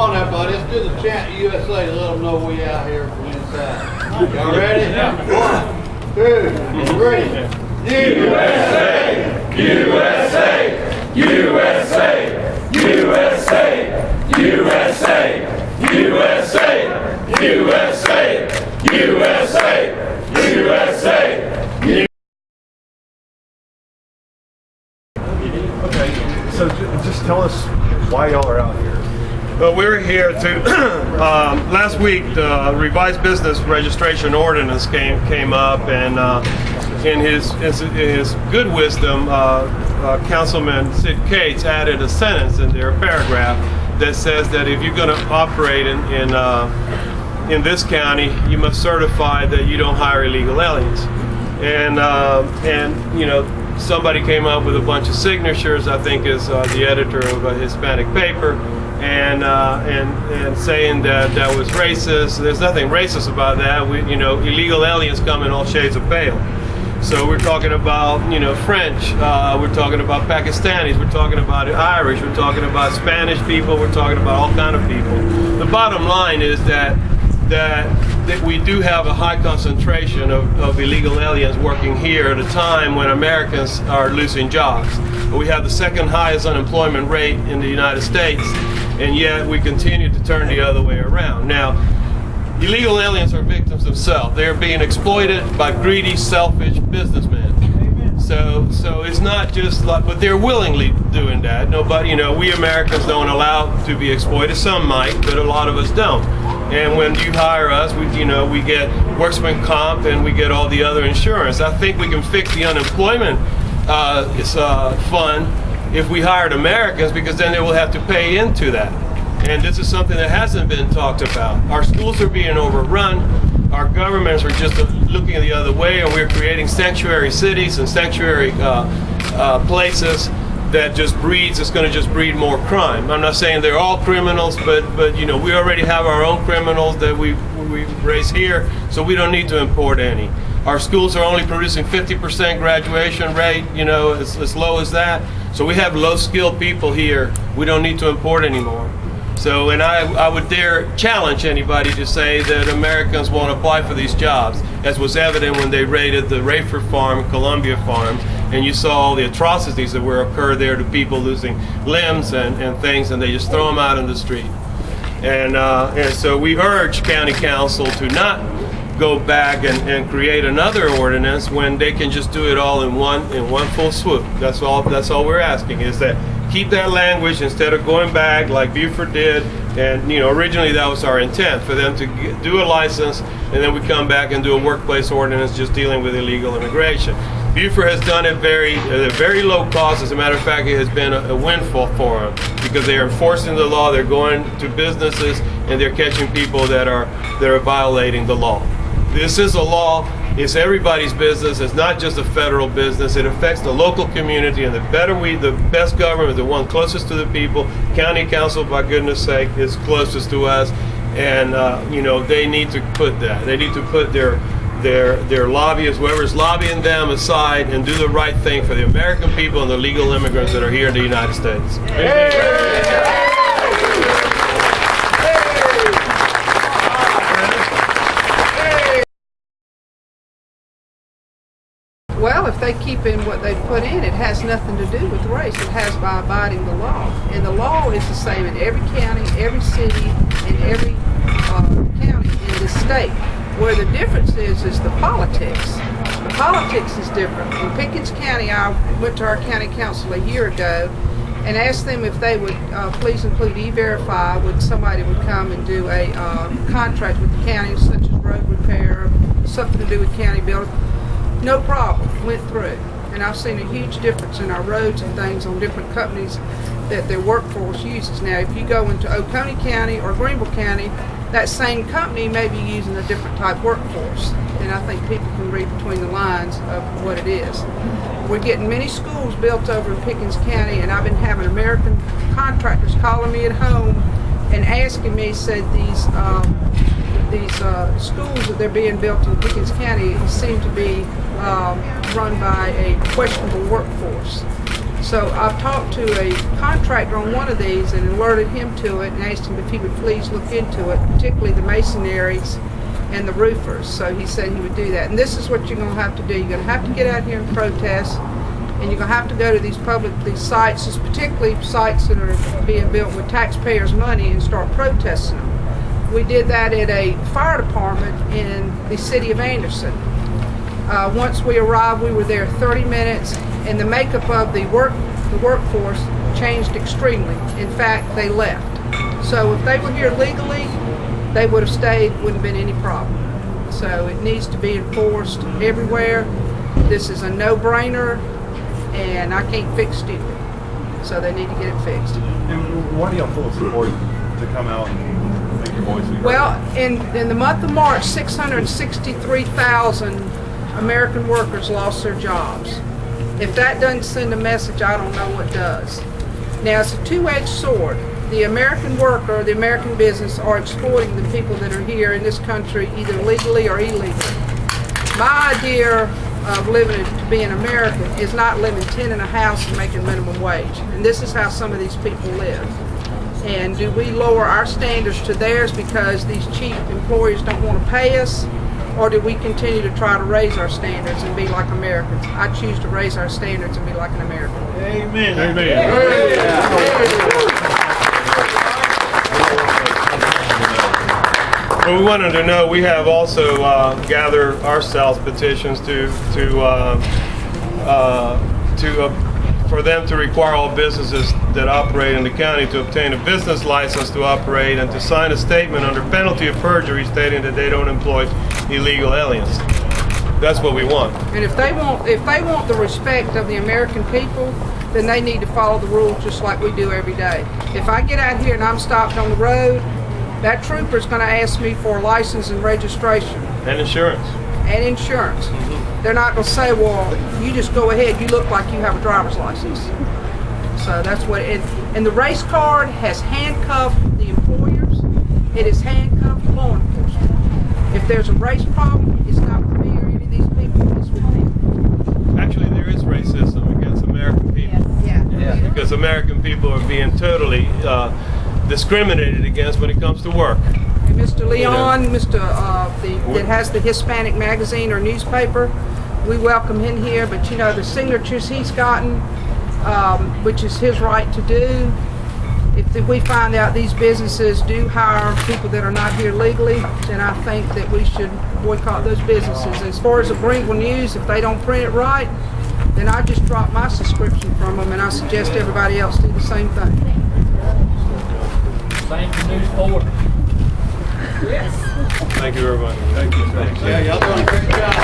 on there, buddy. Let's do the chant USA to let them know we out here from inside. Y'all ready? Yeah. 1, 2, 3. USA! USA! USA! USA! USA! USA! USA! USA! USA! Okay, so just tell us why y'all are out here. Well, we're here to, last week the revised business registration ordinance came up, and in his good wisdom, Councilman Sid Cates added a sentence in there, a paragraph, that says that if you're going to operate in this county, you must certify that you don't hire illegal aliens. And you know, somebody came up with a bunch of signatures, I think is the editor of a Hispanic paper, and saying that that was racist. There's nothing racist about that. You know, illegal aliens come in all shades of pale. So we're talking about, you know, French, we're talking about Pakistanis, we're talking about Irish, we're talking about Spanish people, we're talking about all kind of people. The bottom line is that we do have a high concentration of illegal aliens working here at a time when Americans are losing jobs. We have the second highest unemployment rate in the United States, and yet we continue to turn the other way around. Now, illegal aliens are victims themselves. They're being exploited by greedy, selfish businessmen. So it's not just like, but they're willingly doing that. Nobody, you know, we Americans don't allow to be exploited. Some might, but a lot of us don't. And when you hire us, we get workman comp and we get all the other insurance. I think we can fix the unemployment fund if we hired Americans, because then they will have to pay into that. And this is something that hasn't been talked about. Our schools are being overrun. Our governments are just looking the other way, and we're creating sanctuary cities and sanctuary places that just breeds. It's going to just breed more crime. I'm not saying they're all criminals, but you know, we already have our own criminals that we raise here, so we don't need to import any. Our schools are only producing 50% graduation rate, you know, as low as that. So we have low-skilled people here. We don't need to import anymore. So, and I would dare challenge anybody to say that Americans won't apply for these jobs, as was evident when they raided the Rayford Farm, Columbia Farms, and you saw all the atrocities that were occurred there to people losing limbs and things, and they just throw them out in the street. And so we urge County Council to not go back and create another ordinance when they can just do it all in one full swoop. That's all we're asking, is that keep that language instead of going back like Buford did. And you know, originally that was our intent, for them to do a license and then we come back and do a workplace ordinance just dealing with illegal immigration. Buford has done it at a very low cost. As a matter of fact, it has been a windfall for them, because they are enforcing the law. They're going to businesses and they're catching people that are violating the law. This is a law. It's everybody's business. It's not just a federal business. It affects the local community, and the best government, the one closest to the people. County Council, by goodness sake, is closest to us, and you know, they need to put that. They need to put their lobbyists, whoever's lobbying them, aside and do the right thing for the American people and the legal immigrants that are here in the United States. Well, if they keep in what they've put in, it has nothing to do with race. It has by abiding the law. And the law is the same in every county, every city, and every county in this state. Where the difference is the politics. The politics is different. In Pickens County, I went to our county council a year ago and asked them if they would please include E-Verify when somebody would come and do a contract with the county, such as road repair, something to do with county building. No problem, went through. And I've seen a huge difference in our roads and things on different companies that their workforce uses. Now, if you go into Oconee County or Greenville County, that same company may be using a different type workforce. And I think people can read between the lines of what it is. We're getting many schools built over in Pickens County, and I've been having American contractors calling me at home and asking me, said these schools that they're being built in Pickens County seem to be run by a questionable workforce. So I've talked to a contractor on one of these and alerted him to it and asked him if he would please look into it, particularly the masonaries and the roofers. So he said he would do that. And this is what you're going to have to do. You're going to have to get out here and protest, and you're going to have to go to these sites, particularly sites that are being built with taxpayers' money, and start protesting them. We did that at a fire department in the city of Anderson. Once we arrived, we were there 30 minutes, and the makeup of the workforce changed extremely. In fact, they left. So if they were here legally, they would have stayed, wouldn't have been any problem. So it needs to be enforced everywhere. This is a no-brainer, and I can't fix stupid. So they need to get it fixed. And why do y'all feel it's important to come out and make your voice heard? Well, in the month of March, 663,000 American workers lost their jobs. If that doesn't send a message, I don't know what does. Now, it's a two-edged sword. The American worker, the American business, are exploiting the people that are here in this country, either legally or illegally. My idea of living to be an American is not living 10 in a house and making minimum wage. And this is how some of these people live. And do we lower our standards to theirs because these cheap employers don't want to pay us? Or do we continue to try to raise our standards and be like Americans? I choose to raise our standards and be like an American. Amen. Amen. Well, we wanted to know, we have also gathered ourselves petitions for them to require all businesses that operate in the county to obtain a business license to operate and to sign a statement under penalty of perjury stating that they don't employ illegal aliens. That's what we want. And if they want the respect of the American people, then they need to follow the rules just like we do every day. If I get out here and I'm stopped on the road, that trooper's going to ask me for a license and registration. And insurance. And insurance. They're not going to say, well, you just go ahead, you look like you have a driver's license. So that's what it is. And the race card has handcuffed the employers. It has handcuffed law enforcement. If there's a race problem, it's not with me or any of these people, it's with them. Actually, there is racism against American people. Yeah. Because American people are being totally discriminated against when it comes to work. And Mr. Leon, that has the Hispanic magazine or newspaper, we welcome him here, but you know, the signatures he's gotten, which is his right to do, if we find out these businesses do hire people that are not here legally, then I think that we should boycott those businesses. As far as the Brinkley News, if they don't print it right, then I just drop my subscription from them, and I suggest everybody else do the same thing. Same for News 4. Thank you very much. Yeah, y'all doing a great job.